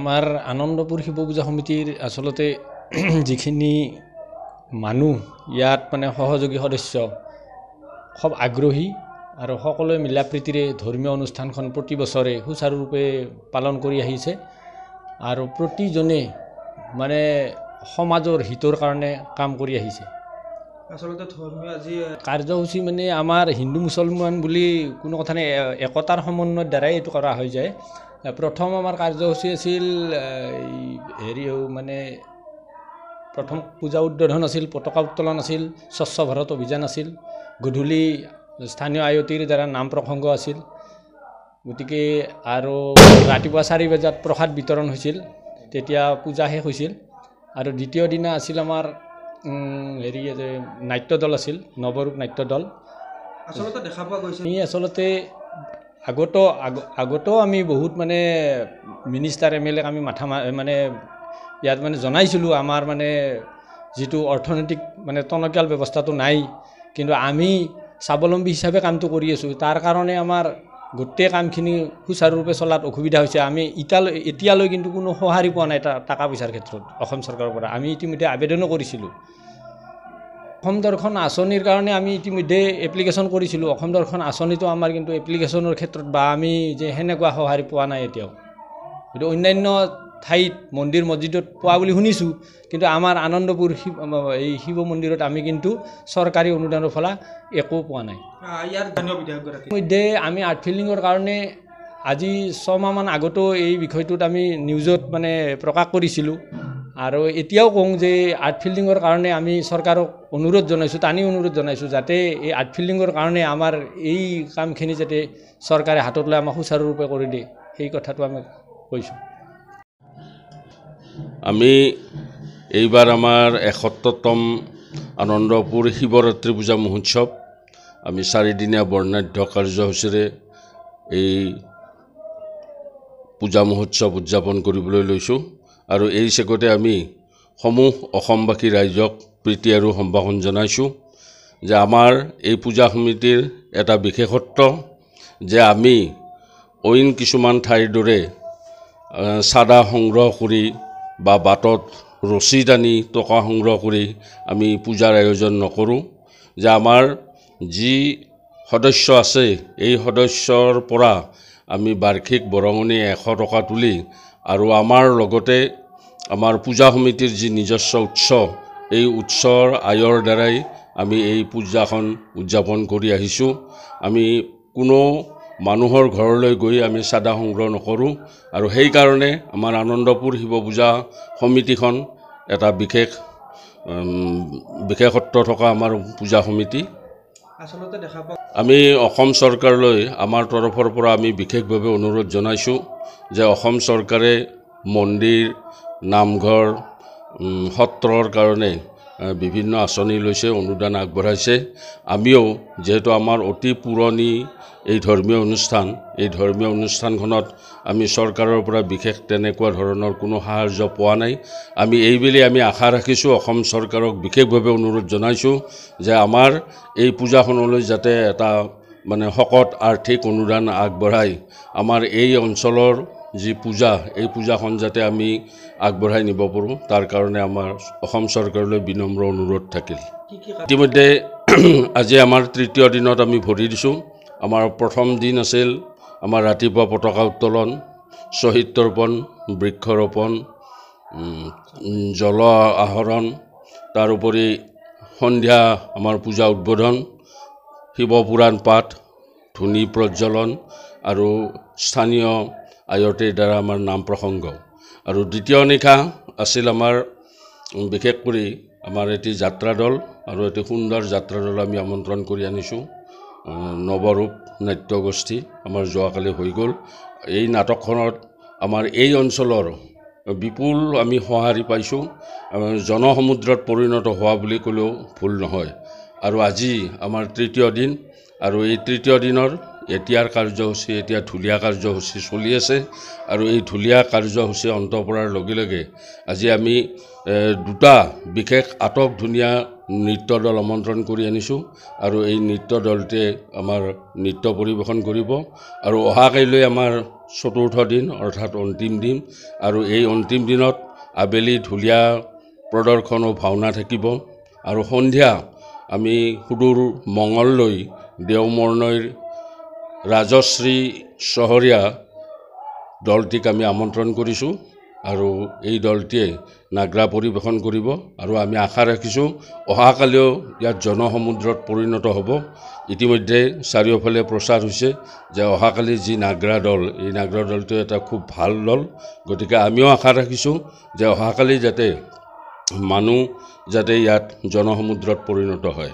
আমাৰ আনন্দপুৰ শিৱ পূজা সমিতিৰ আচলতে যিখিনি মানুহ ইয়াত মানে সহযোগী সদস্য খুব আগ্ৰহী আৰু সকলোৱে মিলা প্ৰীতিৰে ধৰ্মীয় অনুষ্ঠানখন প্ৰতি বছৰে সুচাৰুৰূপে পালন কৰি আহিছে আৰু প্ৰতিজনে মানে সমাজৰ হিতৰ কাৰণে কাম কৰি আহিছে। আচলতে ধৰ্মীয় আজি কাৰ্যসূচী মানে আমাৰ হিন্দু মুছলমান বুলি কোনো কথা নাই, একতাৰ সমন্বয়ৰ দ্বাৰাই এইটো কৰা হৈ যায়। প্ৰথম আমাৰ কাৰ্যসূচী আছিল হেৰি মানে প্ৰথম পূজা উদ্বোধন আছিল, পতাকা উত্তোলন আছিল, স্বচ্ছ ভাৰত অভিযান আছিল, গধূলি স্থানীয় আয়তীৰ দ্বাৰা নাম প্ৰসংগ আছিল। গতিকে আৰু ৰাতিপুৱা 4 বজাত প্ৰসাদ বিতৰণ হৈছিল, তেতিয়া পূজা শেষ হৈছিল। আৰু দ্বিতীয় দিনা আছিল আমাৰ হেৰি নাট্যদল আছিল, নৱৰূপ নাট্যদল। আচলতে দেখা পোৱা গৈছে আমি আচলতে আগতো আমি বহুত মানে মিনিষ্টাৰ MLA আমি মানে ইয়াত মানে জনাইছিলোঁ আমাৰ মানে যিটো অৰ্থনৈতিক মানে টনকিয়াল ব্যৱস্থাটো নাই, কিন্তু আমি স্বাৱলম্বী হিচাপে কামটো কৰি আছোঁ। তাৰ কাৰণে আমাৰ গোটেই কামখিনি সুচাৰুৰূপে চলাত অসুবিধা হৈছে। আমি এতিয়ালৈ কিন্তু কোনো সঁহাৰি পোৱা নাই টকা পইচাৰ ক্ষেত্ৰত অসম চৰকাৰৰ পৰা। আমি ইতিমধ্যে আবেদনো কৰিছিলোঁ। অসম দৰ্শন আঁচনিৰ কাৰণে আমি ইতিমধ্যে এপ্লিকেশ্যন কৰিছিলোঁ। অসম দৰ্শন আঁচনিটো আমাৰ কিন্তু এপ্লিকেশ্যনৰ ক্ষেত্ৰত বা আমি যে সেনেকুৱা সঁহাৰি পোৱা নাই এতিয়াও। গতিকে অন্যান্য ঠাইত মন্দিৰ মছজিদত পোৱা বুলি শুনিছোঁ, কিন্তু আমাৰ আনন্দপুৰ এই শিৱ মন্দিৰত আমি কিন্তু চৰকাৰী অনুদানৰ ফালে একো পোৱা নাই। ইয়াৰ স্থানীয় বিধায়কগৰাকী ইতিমধ্যে আমি আৰ্ট ফিল্ডিঙৰ কাৰণে আজি 6 মাহমান আগতো এই বিষয়টোত আমি নিউজত মানে প্ৰকাশ কৰিছিলোঁ। আৰু এতিয়াও কওঁ যে আৰ্ট ফিল্ডিঙৰ কাৰণে আমি চৰকাৰক অনুৰোধ জনাইছোঁ, টানি অনুৰোধ জনাইছোঁ, যাতে এই আৰ্ট ফিল্ডিঙৰ কাৰণে আমাৰ এই কামখিনি যাতে চৰকাৰে হাতত লৈ আমাক সুচাৰুৰূপে কৰি দিয়ে, সেই কথাটো আমি কৈছোঁ। আমি এইবাৰ আমাৰ 71তম আনন্দপুৰ শিৱৰাত্ৰি পূজা মহোৎসৱ আমি 4দিনীয়া বৰ্ণাঢ্য কাৰ্যসূচীৰে এই পূজা মহোৎসৱ উদযাপন কৰিবলৈ লৈছোঁ। আৰু এই চেগতে আমি সমূহ অসমবাসী ৰাইজক প্ৰীতি আৰু সম্ভাষণ জনাইছোঁ যে আমাৰ এই পূজা সমিতিৰ এটা বিশেষত্ব যে আমি অইন কিছুমান ঠাইৰ দৰে চাঁদা সংগ্ৰহ কৰি বা বাটত ৰছী টানি টকা সংগ্ৰহ কৰি আমি পূজাৰ আয়োজন নকৰোঁ। যে আমাৰ যি সদস্য আছে এই সদস্যৰ পৰা আমি বাৰ্ষিক বৰঙণি 100 টকা তুলি আৰু আমাৰ লগতে আমাৰ পূজা সমিতিৰ যি নিজস্ব উৎস, এই উৎসৰ আয়ৰ দ্বাৰাই আমি এই পূজাখন উদযাপন কৰি আহিছোঁ। আমি কোনো মানুহৰ ঘৰলৈ গৈ আমি চাঁদা সংগ্ৰহ নকৰোঁ। আৰু সেইকাৰণে আমাৰ আনন্দপুৰ শিৱ পূজা সমিতিখন এটা বিশেষত্ব থকা আমাৰ পূজা সমিতি। আচলতে দেখা পোৱা আমি অসম চৰকাৰলৈ আমাৰ তৰফৰ পৰা আমি বিশেষভাৱে অনুৰোধ জনাইছোঁ যে অসম চৰকাৰে মন্দিৰ, নামঘৰ, সত্ৰৰ কাৰণে বিভিন্ন আঁচনি লৈছে, অনুদান আগবঢ়াইছে। আমিও যিহেতু আমাৰ অতি পুৰণি এই ধৰ্মীয় অনুষ্ঠান, এই ধৰ্মীয় অনুষ্ঠানখনত আমি চৰকাৰৰ পৰা বিশেষ তেনেকুৱা ধৰণৰ কোনো সাহায্য পোৱা নাই। আমি এইবুলি আমি আশা ৰাখিছোঁ, অসম চৰকাৰক বিশেষভাৱে অনুৰোধ জনাইছোঁ যে আমাৰ এই পূজাখনলৈ যাতে এটা মানে শকত আৰ্থিক অনুদান আগবঢ়াই আমাৰ এই অঞ্চলৰ যি পূজা, এই পূজাখন যাতে আমি আগবঢ়াই নিব পাৰোঁ, তাৰ কাৰণে আমাৰ অসম চৰকাৰলৈ বিনম্ৰ অনুৰোধ থাকিল। ইতিমধ্যে আজি আমাৰ 3য় দিনত আমি ভৰি দিছোঁ। আমাৰ প্ৰথম দিন আছিল আমাৰ ৰাতিপুৱা পতাকা উত্তোলন, শ্বহীদ তৰ্পণ, বৃক্ষৰোপণ, জল আহৰণ, তাৰোপৰি সন্ধিয়া আমাৰ পূজা উদ্বোধন, শিৱপুৰাণ পাঠ, ধুনি প্ৰজ্বলন আৰু স্থানীয় আয়তীৰ দ্বাৰা আমাৰ নাম প্ৰসংগ। আৰু দ্বিতীয় নিশা আছিল আমাৰ বিশেষ কৰি আমাৰ এটি যাত্ৰা দল, আৰু এটি সুন্দৰ যাত্ৰা দল আমি আমন্ত্ৰণ কৰি আনিছোঁ। নৱৰূপ নাট্যগোষ্ঠী আমাৰ যোৱাকালি হৈ গ'ল। এই নাটকখনত আমাৰ এই অঞ্চলৰ বিপুল আমি সঁহাৰি পাইছোঁ, জনসমুদ্ৰত পৰিণত হোৱা বুলি ক'লেও ভুল নহয়। আৰু আজি আমাৰ 3য় দিন, আৰু এই 3য় দিনৰ এতিয়াৰ কাৰ্যসূচী, এতিয়া ঢুলীয়া কাৰ্যসূচী চলি আছে। আৰু এই ঢুলীয়া কাৰ্যসূচী অন্ত পৰাৰ লগে লগে আজি আমি 2টা বিশেষ আটক ধুনীয়া নৃত্য দল আমন্ত্ৰণ কৰি আনিছোঁ আৰু এই নৃত্য দলটোৱে আমাৰ নৃত্য পৰিৱেশন কৰিব আৰু অহাকাইলৈ আমাৰ চতুৰ্থ দিন অৰ্থাৎ অন্তিম দিন আৰু এই অন্তিম দিনত আবেলি ঢুলীয়া প্ৰদৰ্শন আৰু ভাওনা থাকিব আৰু সন্ধিয়া আমি সুদূৰ মঙললৈ দেওমৰ্ণৈৰ ৰাজশ্ৰী চহৰীয়া দলটিক আমি আমন্ত্ৰণ কৰিছোঁ আৰু এই দলটিয়ে নাগৰা পৰিৱেশন কৰিব আৰু আমি আশা ৰাখিছোঁ অহাকালিও ইয়াত জনসমুদ্ৰত পৰিণত হ'ব। ইতিমধ্যে চাৰিওফালে প্ৰচাৰ হৈছে যে অহাকালি যি নাগৰা দল এই নাগৰা দলটো এটা খুব ভাল দল, গতিকে আমিও আশা ৰাখিছোঁ যে অহাকালি যাতে মানুহ যাতে ইয়াত জনসমুদ্ৰত পৰিণত হয়।